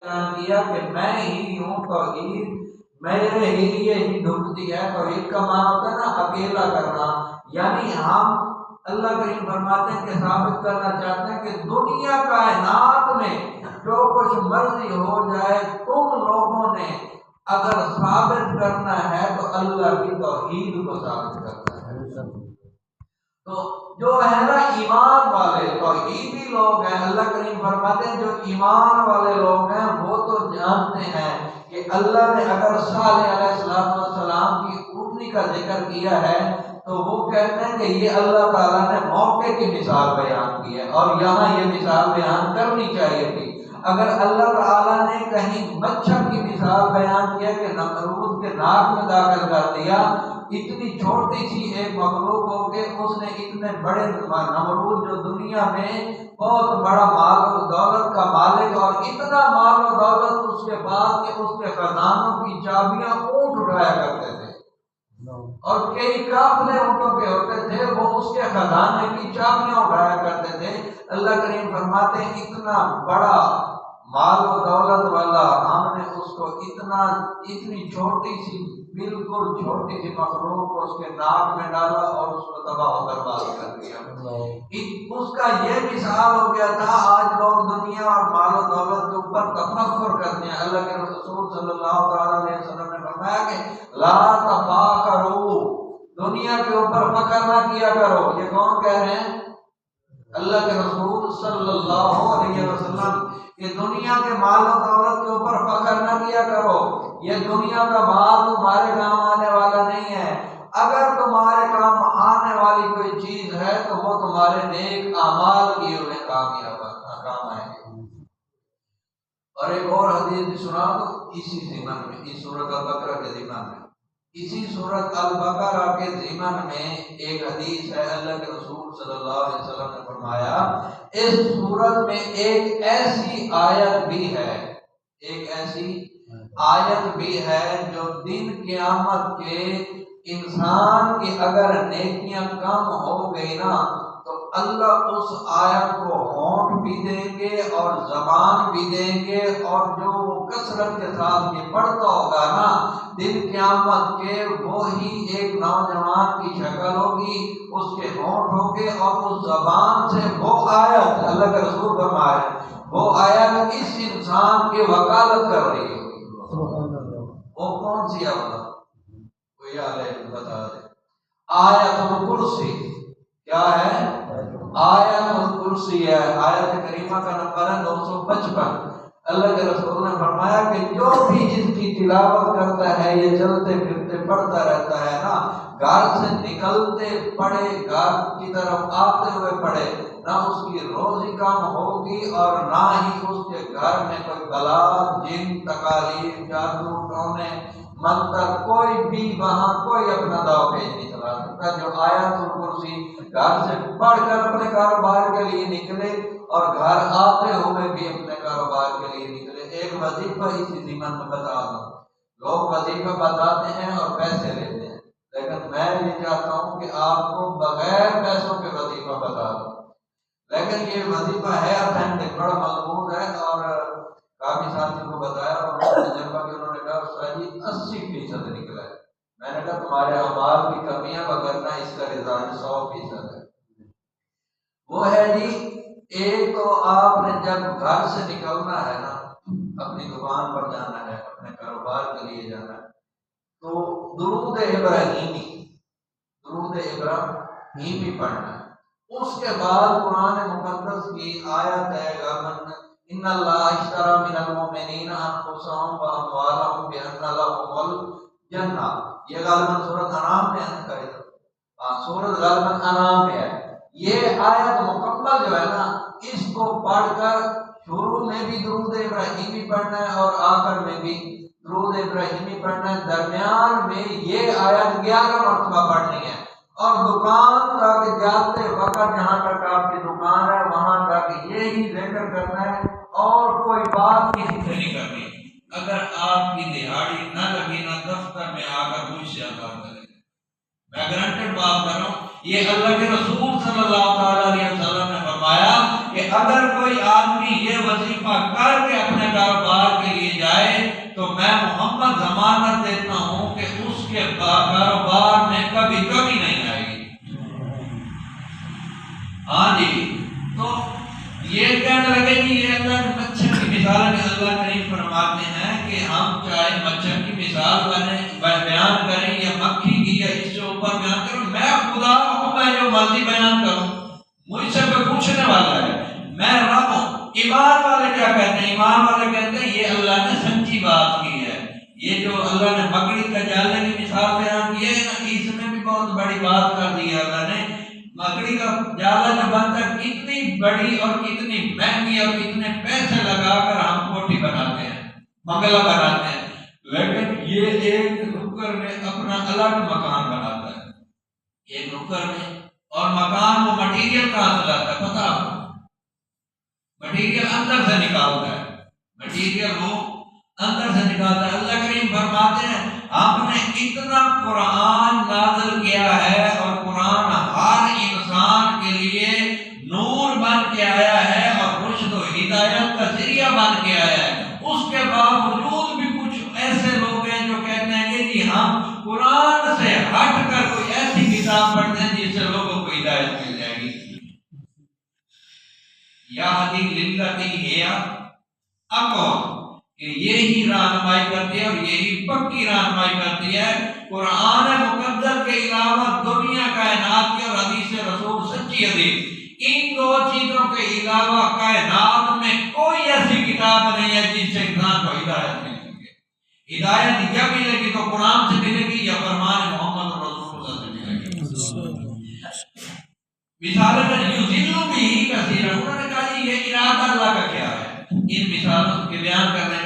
کیا کہ میں ہی ہوں توحید، میرے ہی لیے ہی ڈھکتی ہے۔ توحید کا معنی ہوتا ہے نا اکیلا کرنا، یعنی ہم اللہ کریم فرماتے ہیں کہ ثابت کرنا چاہتے ہیں کہ دنیا کائنات میں جو کچھ مرضی ہو جائے، تم لوگوں نے اگر ثابت کرنا ہے تو اللہ کی توحید کو ثابت کرنا ہے۔ تو جو ہے نا ایمان والے توحیدی لوگ ہیں، اللہ کریم فرماتے ہیں جو ایمان والے لوگ ہیں وہ تو جانتے ہیں کہ اللہ نے اگر صالح علیہ السلام کی اٹھنی کا ذکر کیا ہے تو وہ کہتے ہیں کہ یہ اللہ تعالیٰ نے موقع کی مثال بیان کی ہے اور یہاں یہ مثال بیان کرنی چاہیے تھی۔ اگر اللہ تعالیٰ نے کہیں مچھر کی مثال بیان کیا کہ نمرود کے ناک میں داخل کر دیا، اتنی چھوٹی سی ایک مخلوق ہو کے اس نے اتنے بڑے نمرود جو دنیا میں بہت بڑا مال و دولت کا مالک اور اتنا مال و دولت اس کے بعد کہ اس کے خزانوں کی چابیاں اونٹ اٹھایا کرتے تھے اور کئی قافلے اونٹوں کے ہوتے تھے، وہ اس کے خزانے کی چابیاں اٹھایا کرتے تھے۔ اللہ کریم فرماتے ہیں اتنا بڑا مال و دولت والا ہم نے اس کو اتنی چھوٹی سی بالکل چھوٹی سی مخلوق کو اس کے ناک میں ڈالا اور اس کو تباہ و برباد کر دیا۔ اس کا یہ مثال ہو گیا تھا۔ آج لوگ دنیا اور مال و دولت کے اوپر تفکر کرتے ہیں۔ اللہ کے رسول صلی اللہ تعالیٰ علیہ وسلم نے فرمایا کہ لا تفاخروا، دنیا کے اوپر فخر نہ کیا کرو۔ یہ کون کہہ رہے ہیں؟ اللہ کے رسول صلی اللہ علیہ وسلم کہ دنیا کے مال و دولت کے اوپر فخر نہ کیا کرو، یہ دنیا کا مال تمہارے کام آنے والا نہیں ہے۔ اگر تمہارے کام آنے والی کوئی چیز ہے تو وہ تمہارے نیک اعمال کیے ہوئے کام آئیں گے۔ اور ایک اور حدیث بھی سنا تو اسی ضمن میں، اس سورۃ البقرہ کے ضمن میں، اسی سورۃ البقرہ کے ضمن میں ایک حدیث ہے۔ اللہ کے رسول صلی اللہ علیہ وسلم نے فرمایا اس سورت میں ایک ایسی آیت بھی ہے، ایک ایسی آیت بھی ہے جو دن قیامت کے انسان کی اگر نیکیاں کم ہو گئی نا تو اللہ اس آیت کو ہونٹ بھی دیں گے اور زبان بھی دیں گے، اور جو وہ کثرت کے ساتھ یہ پڑھتا ہوگا نا دن قیامت کے، وہی ایک نوجوان کی شکل ہوگی، اس کے ہونٹ ہوگے اور اس زبان سے وہ آیت، اللہ کے رسول فرما رہے ہیں، وہ آیت اس انسان کی وکالت کر رہی ہوگی۔ وہ کون سی آیت؟ کوئی عالم بتا دے۔ آیت الکرسی کیا ہے؟ آیت الکرسی ہے۔ آیت کریمہ کا نمبر ہے 255۔ اللہ کے رسول نے فرمایا کہ جو بھی اس کی تلاوت کرتا ہے، یہ چلتے پھرتے پڑھتا رہتا ہے نا، گھر سے نکلتے پڑھے، گھر کی طرف آتے ہوئے پڑھے، نہ اس کی روزی کم ہوگی اور نہ ہی اس کے گھر میں کوئی بلا، جن، تکالیف، جادو ٹونے، منتر، کوئی بھی وہاں کوئی اپنا داؤ پیچ نہیں چلا سکتا۔ جو آیت الکرسی گھر سے پڑھ کر اپنے کاروبار کے لیے نکلے اور گھر آتے ہوئے بھی اپنے کاروبار کے لیے نکلے۔ ایک وظیفہ اسی ضمن میں بتا دوں، لوگ وظیفہ بتاتے ہیں اور پیسے لیتے ہیں، لیکن میں یہ چاہتا ہوں کہ آپ کو بغیر پیسوں کے وظیفہ بتا دوں۔ لیکن یہ وظیفہ ہے اتھینٹک، بڑا مضبوط ہے، اور کافی ساتھیوں کو بتایا اور انہوں نے جب کہ انہوں نے کہا استاد جی 80% نکلا ہے۔ میں نے کہا تمہارے اعمال کی کمیاں وغیرہ اس کا رضاج 100% ہے۔ وہ ہے جی، ایک تو آپ نے جب گھر سے نکلنا ہے نا، اپنی دکان پر جانا ہے، اپنے کاروبار کے لیے جانا ہے، تو درود ابراہیمی پڑھنا ہے۔ اس کے بعد قرآن مقدس کی آیت ہے ان اللہ اشتری من المؤمنین انفسهم واموالهم بان لهم الجنہ، یہ غالباً سورۃ انعام میں ہے، سورۃ غالباً انعام میں ہے۔ یہ آیت مکمل جو ہے نا، اس کو پڑھ کر شروع میں بھی درود ابراہیمی پڑھنا ہے اور آخر میں بھی درود ابراہیمی پڑھنا ہے، درمیان میں یہ آیت 11 مرتبہ پڑھنی ہے، اور دکان تک جاتے وقت جہاں تک آپ کی دکان ہے وہاں تک یہی ذکر کرنا ہے اور کوئی بات کسی سے نہیں کرنی۔ اگر آپ کی دہاڑی نہ لگی نا دفتر میں آ کر مجھ سے بات کریں، میں گرانٹڈ بات کر رہا ہوں، یہ اللہ کے رسول صلی اللہ تعالیٰ علیہ وسلم نے فرمایا کہ اگر کوئی آدمی یہ وظیفہ کر کے اپنے کاروبار تو میں محمد ضمانت دیتا ہوں کہ اس کے کاروبار میں کبھی کمی نہیں آئے گی۔ ہاں جی، تو یہ کہنے لگے کہ یہ اللہ نے مچھر کی مثال میں اللہ کریم فرماتے ہیں کہ ہم چاہے مچھر کی مثال بیان کریں یا مکھی کی یا اس سے اوپر بیان کریں، میں خدا ہوں، میں جو مرضی بیان کروں، مجھ سے کوئی پوچھنے والا ہے، میں رب ہوں۔ ایمان والے کیا کہتے ہیں؟ ایمان والے کہتے ہیں یہ اللہ نے سچی بات کی ہے، یہ جو اللہ نے مکڑی کا جالے کی مثال بیان کی ہے نا، اس میں بھی بہت بڑی بات کر دی ہے اللہ نے۔ مکڑی کا جالا جو بنتا ہے کتنی بڑی اور کتنی مہنگی اور کتنے پیسے لگا کر ہم کوٹھی بناتے ہیں، بنگلہ بناتے ہیں، لیکن یہ ایک نکر میں اپنا الگ مکان بناتا ہے، ایک نکر میں، اور مکان وہ مٹیریل کہاں سے لاتا ہے پتہ آپ کو؟ مٹیریل اندر سے نکالتا ہے، مٹیریل وہ اندر سے نکالتا ہے۔ اللہ کریم فرماتے ہیں ہم نے اتنا قرآن نازل کیا ہے، اور قرآن ہر انسان کے لیے نور بن کے آیا ہے اور رشد و ہدایت کا ذریعہ بن کے آیا ہے، اس کے باوجود بھی کچھ ایسے لوگ ہیں جو کہتے ہیں کہ جی ہم قرآن سے ہٹ کر کوئی ایسی کتاب پڑھتے ہیں جس سے لوگوں کو ہدایت مل جائے گی۔ یہدی للتی ہی اقوم، کہ یہی رہنمائی کرتی ہے اور یہی پکی رہنمائی کرتی ہے۔ قرآن مقدس کے علاوہ دنیا کائنات کی اور حدیث رسول سچی حدیث، ان دو چیزوں کے علاوہ کائنات میں کوئی ایسی کتاب نہیں ہے جس سے انسان کو ہدایت مل سکے۔ ہدایت یا ملے گی تو قرآن سے ملے گی یا فرمان محمد رسول اللہ سے ملے گی۔ مثالیں یذل بھی کثیر، انہوں نے کہا جی یہ ارادہ اللہ کا کیا ہے، ان مثالوں کے بیان کرنے